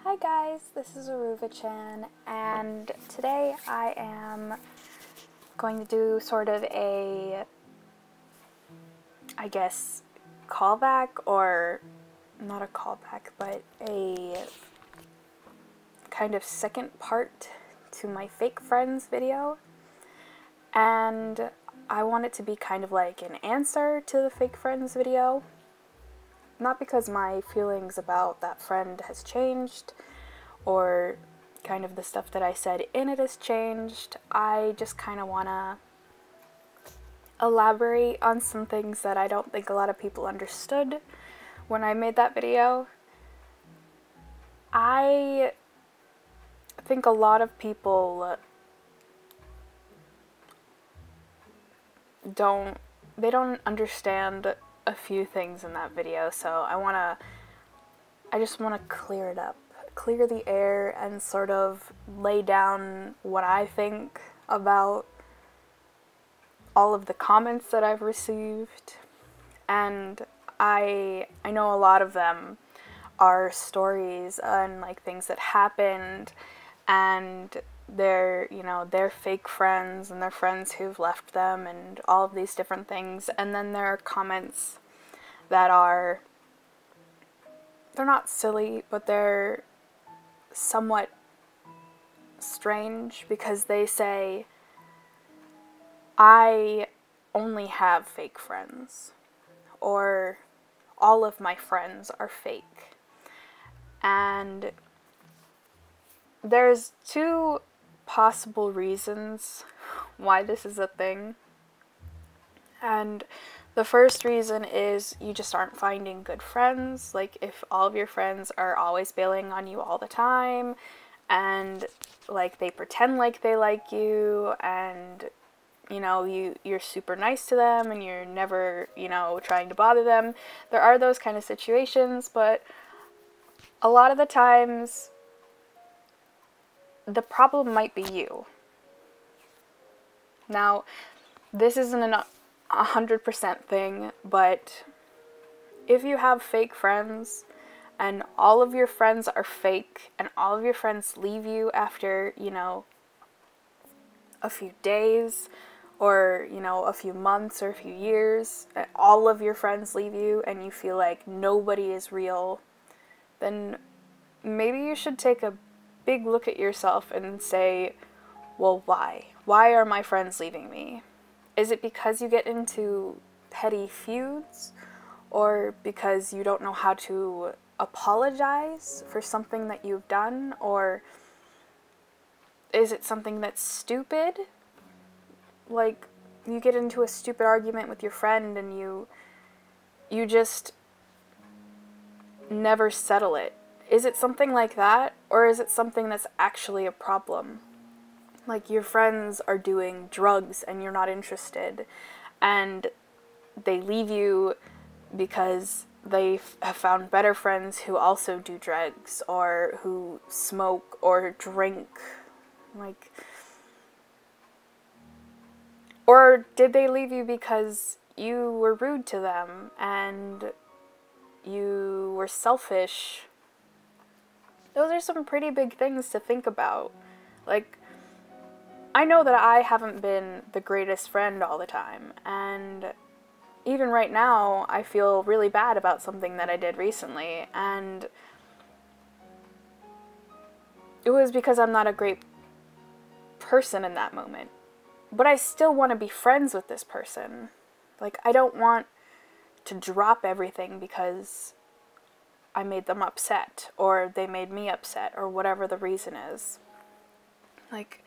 Hi guys, this is AruvaChan, and today I am going to do sort of a, I guess, callback, or not a callback, but a kind of second part to my fake friends video. And I want it to be kind of like an answer to the fake friends video. Not because my feelings about that friend has changed, or kind of the stuff that I said in it has changed. I just kind of want to elaborate on some things that I don't think a lot of people understood when I made that video. I think a lot of people don't understand a few things in that video, so I just want to clear it up, clear the air, and sort of lay down what I think about all of the comments that I've received. And I know a lot of them are stories and like things that happened, and they're fake friends and they're friends who've left them and all of these different things. And then there are comments that they're not silly, but they're somewhat strange, because they say, I only have fake friends, or all of my friends are fake. And there's two possible reasons why this is a thing. And the first reason is you just aren't finding good friends. Like, if all of your friends are always bailing on you all the time, and like they pretend like they like you, and you're super nice to them and you're never, trying to bother them. There are those kind of situations, but a lot of the times the problem might be you. Now, this isn't a 100% thing, but if you have fake friends and all of your friends are fake and all of your friends leave you after, a few days, or, a few months or a few years, and all of your friends leave you and you feel like nobody is real, then maybe you should take a big look at yourself and say, well, why? Why are my friends leaving me? Is it because you get into petty feuds, or because you don't know how to apologize for something that you've done, or is it something that's stupid? Like, you get into a stupid argument with your friend and you just never settle it. Is it something like that, or is it something that's actually a problem? Like, your friends are doing drugs and you're not interested, and they leave you because they have found better friends who also do drugs, or who smoke or drink. Like, or did they leave you because you were rude to them and you were selfish? Those are some pretty big things to think about. Like, I know that I haven't been the greatest friend all the time, and even right now I feel really bad about something that I did recently, and it was because I'm not a great person in that moment. But I still want to be friends with this person. Like, I don't want to drop everything because I made them upset, or they made me upset, or whatever the reason is. Like,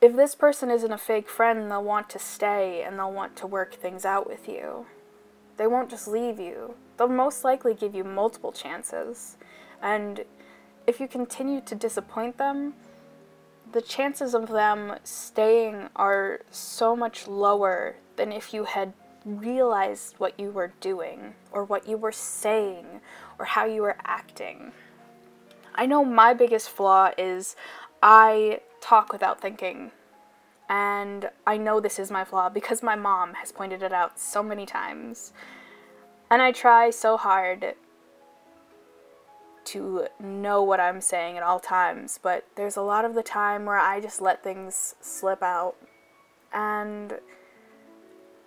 if this person isn't a fake friend, they'll want to stay and they'll want to work things out with you. They won't just leave you. They'll most likely give you multiple chances. And if you continue to disappoint them, the chances of them staying are so much lower than if you had realized what you were doing, or what you were saying, or how you were acting. I know my biggest flaw is I talk without thinking, and I know this is my flaw because my mom has pointed it out so many times, and I try so hard to know what I'm saying at all times, but there's a lot of the time where I just let things slip out, and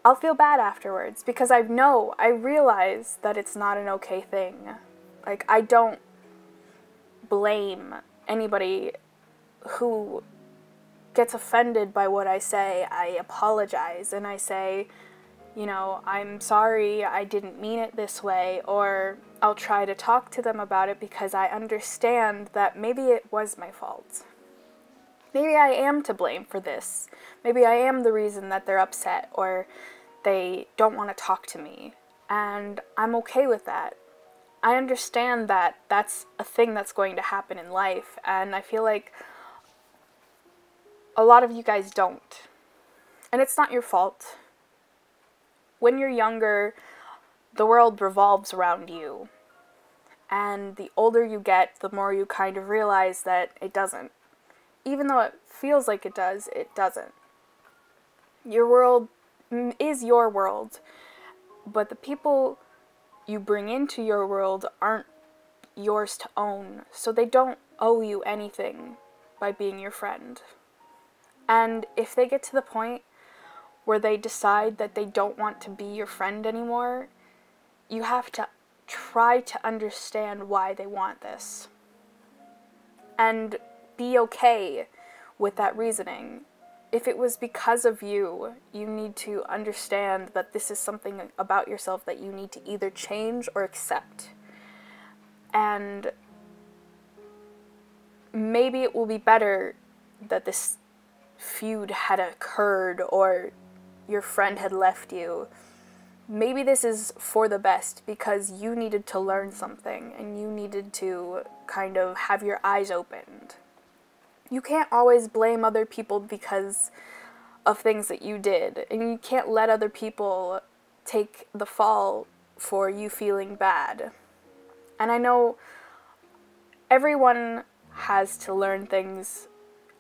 I'll feel bad afterwards because I realize that it's not an okay thing. Like, I don't blame anybody who gets offended by what I say. I apologize and I say, you know, I'm sorry, I didn't mean it this way, or I'll try to talk to them about it because I understand that maybe it was my fault. Maybe I am to blame for this. Maybe I am the reason that they're upset or they don't want to talk to me, and I'm okay with that. I understand that that's a thing that's going to happen in life, and I feel like a lot of you guys don't. And it's not your fault. When you're younger, the world revolves around you. And the older you get, the more you kind of realize that it doesn't. Even though it feels like it does, it doesn't. Your world is your world, but the people you bring into your world aren't yours to own, so they don't owe you anything by being your friend. And if they get to the point where they decide that they don't want to be your friend anymore, you have to try to understand why they want this. And be okay with that reasoning. If it was because of you, you need to understand that this is something about yourself that you need to either change or accept. And maybe it will be better that this feud had occurred or your friend had left you. Maybe this is for the best because you needed to learn something and you needed to kind of have your eyes opened. You can't always blame other people because of things that you did, and you can't let other people take the fall for you feeling bad. And I know everyone has to learn things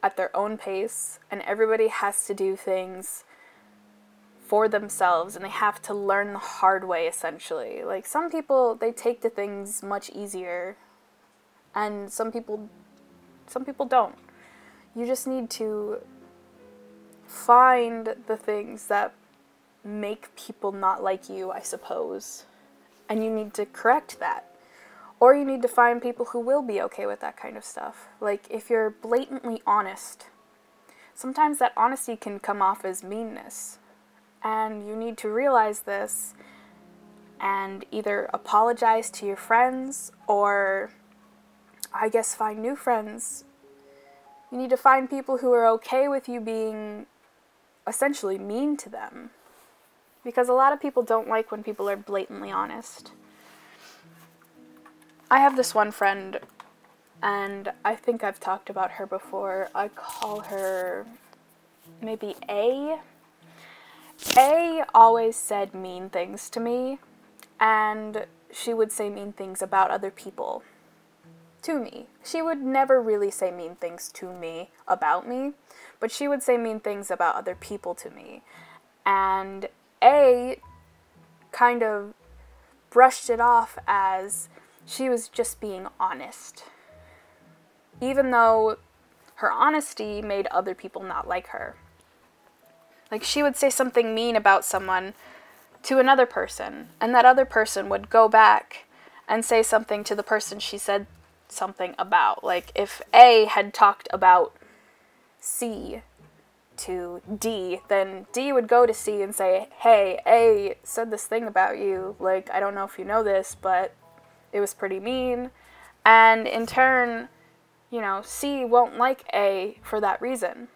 at their own pace, and everybody has to do things for themselves, and they have to learn the hard way, essentially. Like, some people, they take to things much easier, and some people don't. You just need to find the things that make people not like you, I suppose, and you need to correct that. Or you need to find people who will be okay with that kind of stuff. Like, if you're blatantly honest, sometimes that honesty can come off as meanness. And you need to realize this and either apologize to your friends or, I guess, find new friends. You need to find people who are okay with you being essentially mean to them. Because a lot of people don't like when people are blatantly honest. I have this one friend, and I think I've talked about her before. I call her maybe A. A always said mean things to me, and she would say mean things about other people to me. She would never really say mean things to me about me, but she would say mean things about other people to me. And A kind of brushed it off as she was just being honest, even though her honesty made other people not like her. Like, she would say something mean about someone to another person, and that other person would go back and say something to the person she said something about. Like, if A had talked about C to D, then D would go to C and say, hey, A said this thing about you. Like, I don't know if you know this, but it was pretty mean. And in turn, you know, C won't like A for that reason.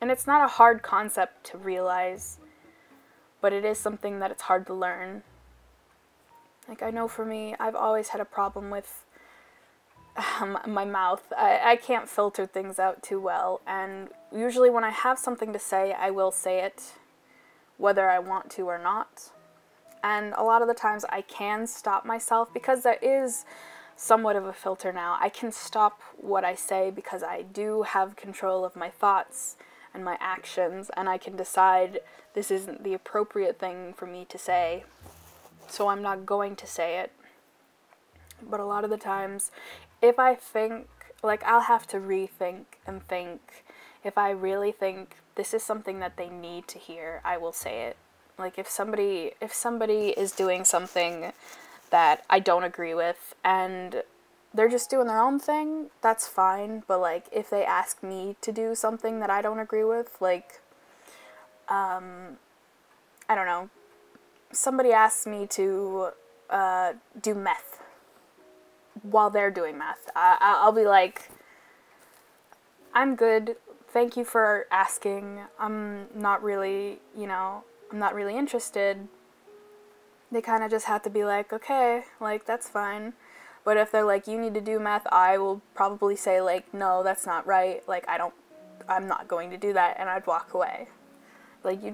And it's not a hard concept to realize, but it is something that it's hard to learn. Like, I know for me, I've always had a problem with my mouth. I can't filter things out too well, and usually when I have something to say, I will say it, whether I want to or not. And a lot of the times I can stop myself because there is somewhat of a filter now. I can stop what I say because I do have control of my thoughts and my actions, and I can decide this isn't the appropriate thing for me to say, so I'm not going to say it. But a lot of the times, if I think, like, I'll have to rethink and think. If I really think this is something that they need to hear, I will say it. Like, if somebody is doing something that I don't agree with and they're just doing their own thing, that's fine. But, like, if they ask me to do something that I don't agree with, like, I don't know, somebody asks me to do meth while they're doing meth, I'll be like, I'm good, thank you for asking, I'm not really interested. They kind of just have to be like, okay, like, that's fine. But if they're like, you need to do meth, I will probably say, like, no, that's not right, like, I'm not going to do that, and I'd walk away. Like, you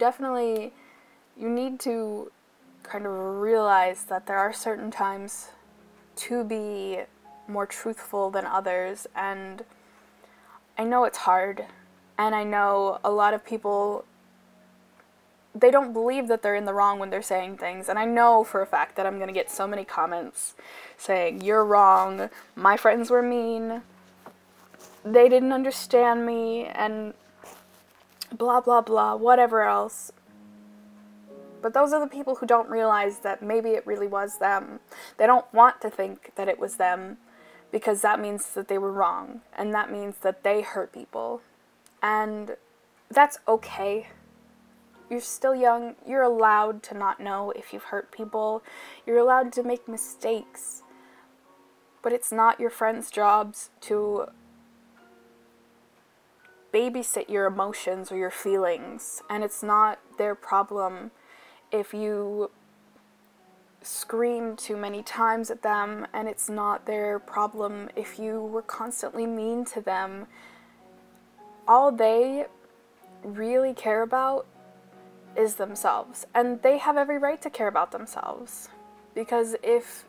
need to kind of realize that there are certain times to be more truthful than others, and I know it's hard, and I know a lot of people, they don't believe that they're in the wrong when they're saying things, and I know for a fact that I'm going to get so many comments saying, you're wrong, my friends were mean, they didn't understand me, and blah blah blah, whatever else. But those are the people who don't realize that maybe it really was them. They don't want to think that it was them, because that means that they were wrong, and that means that they hurt people. And that's okay. You're still young. You're allowed to not know if you've hurt people. You're allowed to make mistakes. But it's not your friends' jobs to babysit your emotions or your feelings. And it's not their problem if you scream too many times at them, and it's not their problem if you were constantly mean to them. All they really care about is themselves, and they have every right to care about themselves, because if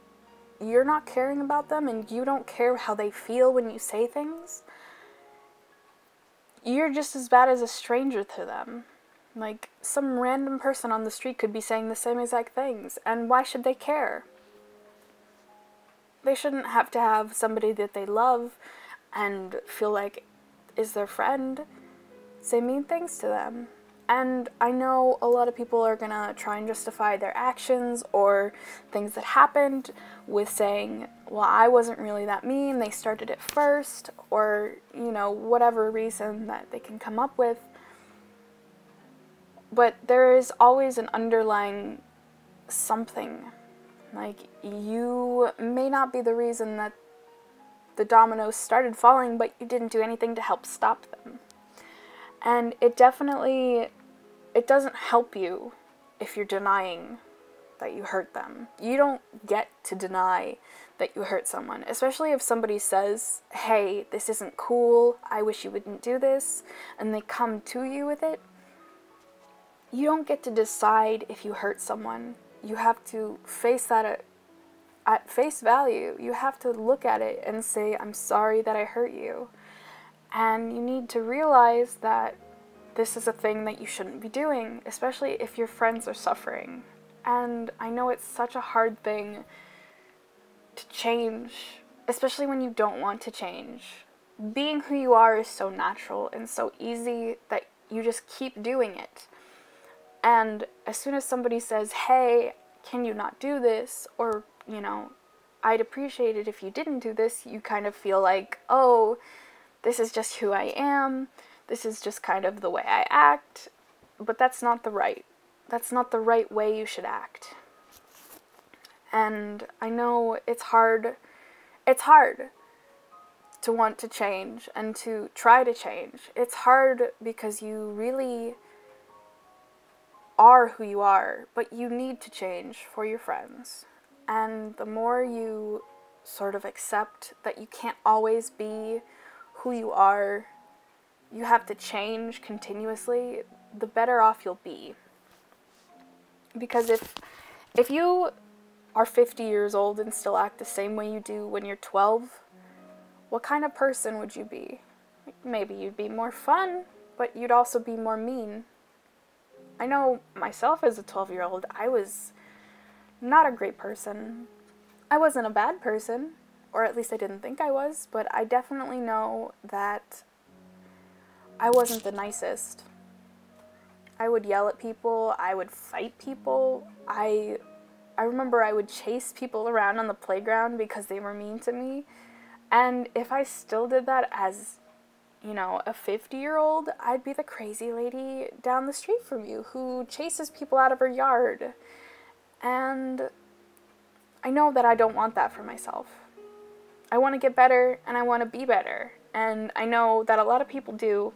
you're not caring about them and you don't care how they feel when you say things, you're just as bad as a stranger to them. Like, some random person on the street could be saying the same exact things, and why should they care? They shouldn't have to have somebody that they love and feel like is their friend say mean things to them. And I know a lot of people are gonna try and justify their actions or things that happened with saying, well, I wasn't really that mean, they started it first, or, whatever reason that they can come up with. But there is always an underlying something. Like, you may not be the reason that the dominoes started falling, but you didn't do anything to help stop them. And it doesn't help you if you're denying that you hurt them. You don't get to deny that you hurt someone, especially if somebody says, hey, this isn't cool, I wish you wouldn't do this, and they come to you with it. You don't get to decide if you hurt someone. You have to face that at face value. You have to look at it and say, I'm sorry that I hurt you. And you need to realize that this is a thing that you shouldn't be doing, especially if your friends are suffering. And I know it's such a hard thing to change, especially when you don't want to change. Being who you are is so natural and so easy that you just keep doing it. And as soon as somebody says, hey, can you not do this? Or, I'd appreciate it if you didn't do this, you kind of feel like, oh, this is just who I am. This is just kind of the way I act. But that's not the right way you should act. And I know it's hard to want to change and to try to change. It's hard because you really are who you are, but you need to change for your friends. And the more you sort of accept that you can't always be who you are, you have to change continuously, the better off you'll be. Because if you are 50 years old and still act the same way you do when you're 12, what kind of person would you be? Maybe you'd be more fun, but you'd also be more mean. I know myself as a 12-year-old, I was not a great person. I wasn't a bad person, or at least I didn't think I was, but I definitely know that I wasn't the nicest. I would yell at people, I would fight people, I remember I would chase people around on the playground because they were mean to me, and if I still did that as, you know, a 50-year-old, I'd be the crazy lady down the street from you who chases people out of her yard, and I know that I don't want that for myself. I want to get better, and I want to be better, and I know that a lot of people do,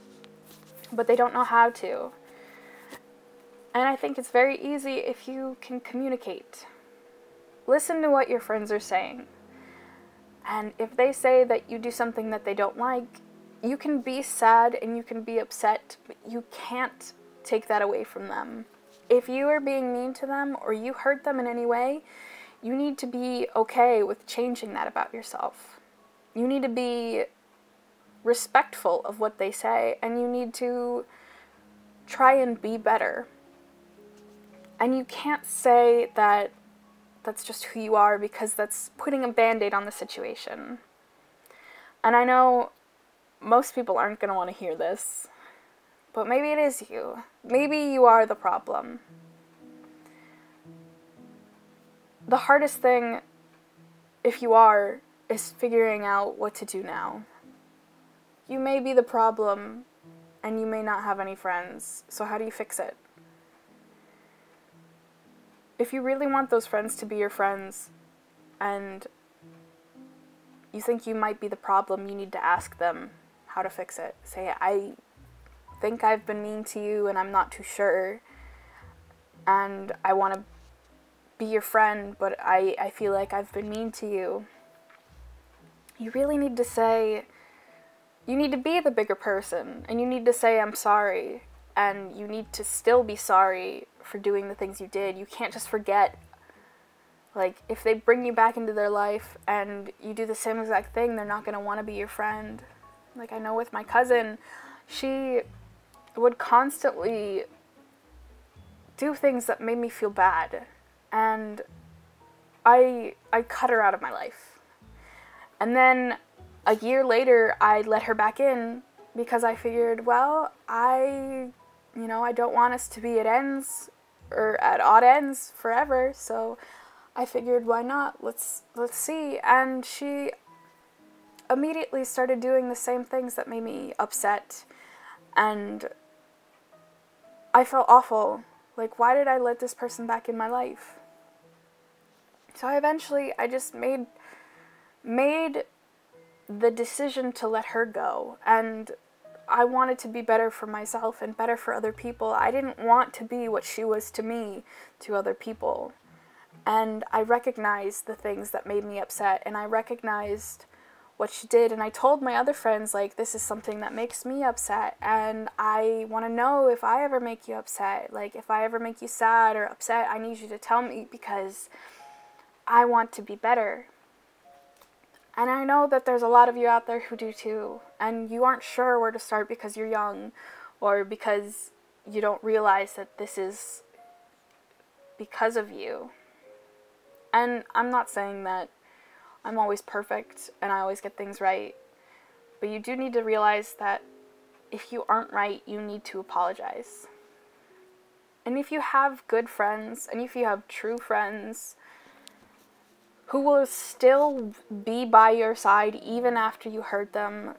but they don't know how to. And I think it's very easy if you can communicate. Listen to what your friends are saying. And if they say that you do something that they don't like, you can be sad and you can be upset, but you can't take that away from them. If you are being mean to them or you hurt them in any way, you need to be okay with changing that about yourself. You need to be respectful of what they say, and you need to try and be better. And you can't say that that's just who you are, because that's putting a band-aid on the situation. And I know most people aren't going to want to hear this, but maybe it is you. Maybe you are the problem. The hardest thing, if you are, is figuring out what to do now. You may be the problem, and you may not have any friends, so how do you fix it? If you really want those friends to be your friends, and you think you might be the problem, you need to ask them how to fix it. Say, I think I've been mean to you, and I'm not too sure, and I want to be your friend, but I feel like I've been mean to you. You really need to say, you need to be the bigger person, and you need to say, I'm sorry, and you need to still be sorry for doing the things you did. You can't just forget. Like, if they bring you back into their life and you do the same exact thing, they're not going to want to be your friend. Like, I know with my cousin, she would constantly do things that made me feel bad, and I cut her out of my life. And then a year later, I let her back in because I figured, well, I don't want us to be at ends or at odd ends forever, so I figured, why not? Let's see. And she immediately started doing the same things that made me upset, and I felt awful. Like, why did I let this person back in my life? So I just made the decision to let her go, and I wanted to be better for myself and better for other people. I didn't want to be what she was to me, to other people. And I recognized the things that made me upset, and I recognized what she did, and I told my other friends, like, this is something that makes me upset, and I want to know if I ever make you upset. Like, if I ever make you sad or upset, I need you to tell me, because I want to be better. And I know that there's a lot of you out there who do too, and you aren't sure where to start because you're young, or because you don't realize that this is because of you. And I'm not saying that I'm always perfect and I always get things right, but you do need to realize that if you aren't right, you need to apologize. And if you have good friends, and if you have true friends who will still be by your side even after you hurt them,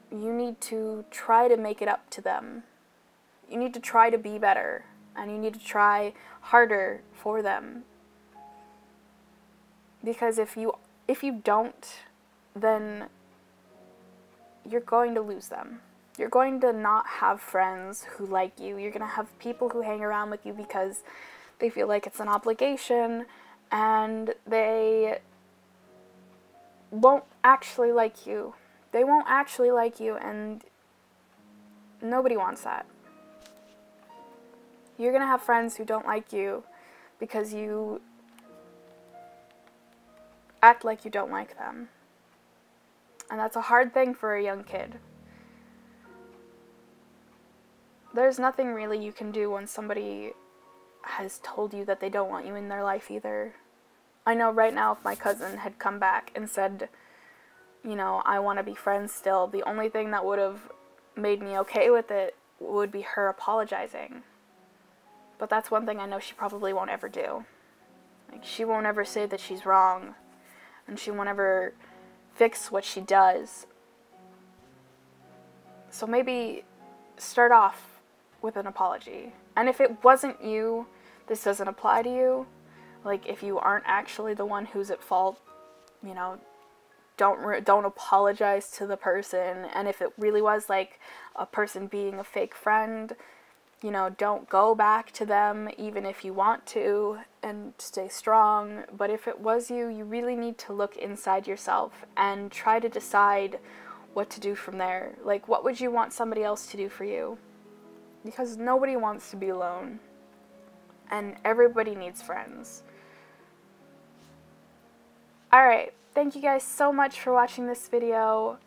you need to try to make it up to them. You need to try to be better, and you need to try harder for them. Because if you don't, then you're going to lose them. You're going to not have friends who like you. You're going to have people who hang around with you because they feel like it's an obligation, and they won't actually like you. They won't actually like you, and nobody wants that. You're going to have friends who don't like you because you act like you don't like them. And that's a hard thing for a young kid. There's nothing really you can do when somebody has told you that they don't want you in their life either. I know right now if my cousin had come back and said, you know, I want to be friends still, the only thing that would have made me okay with it would be her apologizing. But that's one thing I know she probably won't ever do. Like, she won't ever say that she's wrong, and she won't ever fix what she does. So maybe start off with an apology. And if it wasn't you, this doesn't apply to you. Like, if you aren't actually the one who's at fault, you know, don't apologize to the person. And if it really was like a person being a fake friend, you know, don't go back to them even if you want to, and stay strong. But if it was you, you really need to look inside yourself and try to decide what to do from there. Like, what would you want somebody else to do for you? Because nobody wants to be alone, and everybody needs friends. Alright, thank you guys so much for watching this video.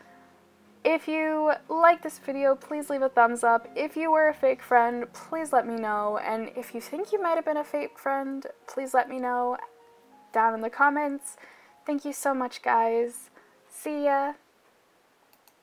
If you like this video, please leave a thumbs up. If you were a fake friend, please let me know. And if you think you might have been a fake friend, please let me know down in the comments. Thank you so much, guys. See ya.